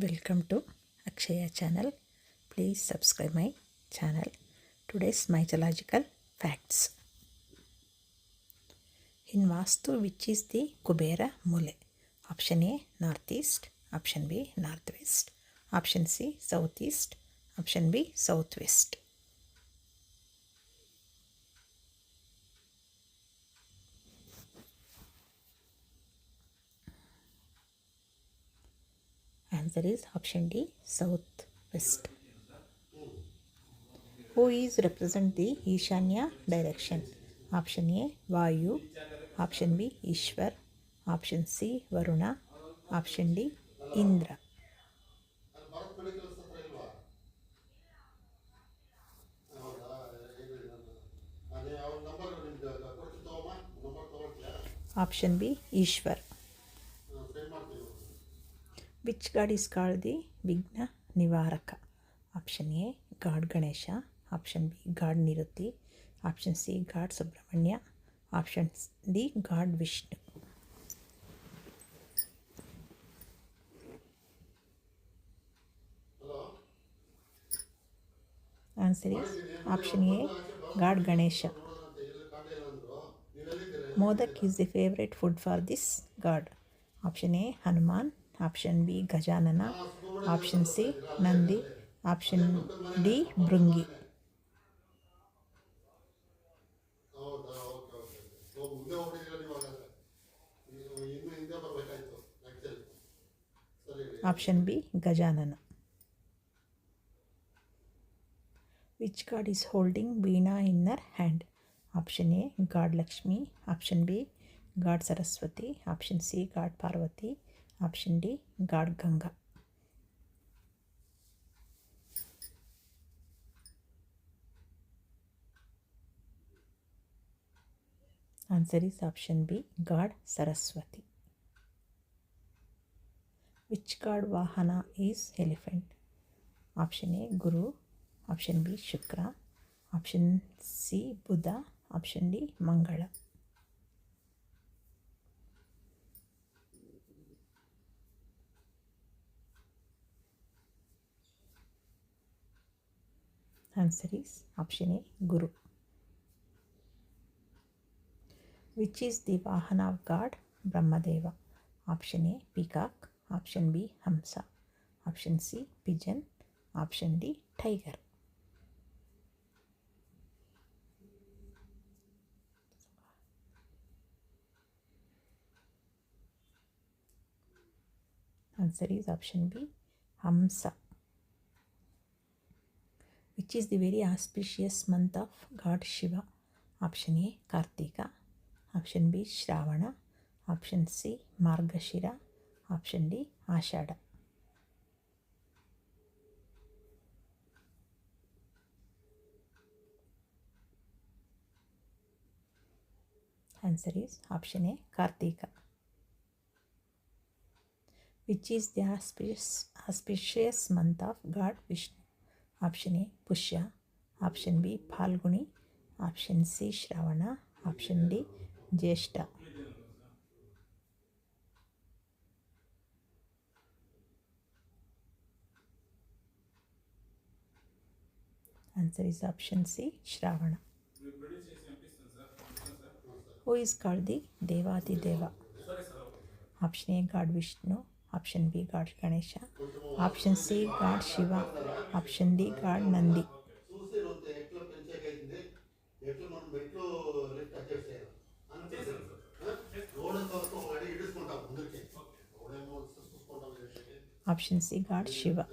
Welcome to Akshaya channel. Please subscribe my channel. Today's mythological facts. In Vastu, which is the Kubera Mule? Option A, northeast. Option B, northwest. Option C, southeast. Option B, southwest. Answer is option D, southwest. Who is represent the Ishanya direction? Option A, Vayu. Option B, Ishwar. Option C, Varuna. Option D, Indra. Option B, Ishwar. Which god is called the Vigna Nivaraka? Option A, God Ganesha. Option B, God Niruti. Option C, God Subramanya. Option D, God Vishnu. Answer is option A, God Ganesha. Modak is the favorite food for this god. Option A, Hanuman. Option B, Gajanana. Option C, Nandi. Option D, Brungi. Option B, Gajanana. Which god is holding Veena in her hand? Option A, God Lakshmi. Option B, God Saraswati. Option C, God Parvati. Option D, God Ganga. Answer is option B, God Saraswati. Which god Vahana is elephant? Option A, Guru. Option B, Shukra. Option C, Buddha. Option D, Mangala. Answer is option A, Guru. Which is the Vahana of God Brahmadeva? Option A, peacock. Option B, Hamsa. Option C, pigeon. Option D, tiger. Answer is option B, Hamsa. Which is the very auspicious month of God Shiva? Option A, Kartika. Option B, Shravana. Option C, Margashira. Option D, Ashada. Answer is option A, Kartika. Which is the auspicious month of God Vishnu? Option A, Pushya. Option B, Phalguni. Option C, Shravana. Option D, Jyeshta. Answer is option C, Shravana. Who is called the Devati Deva? Option A, God Vishnu. Option B, God Ganesha. Option C, God Shiva. Option D, God Nandi. Option C, God Shiva.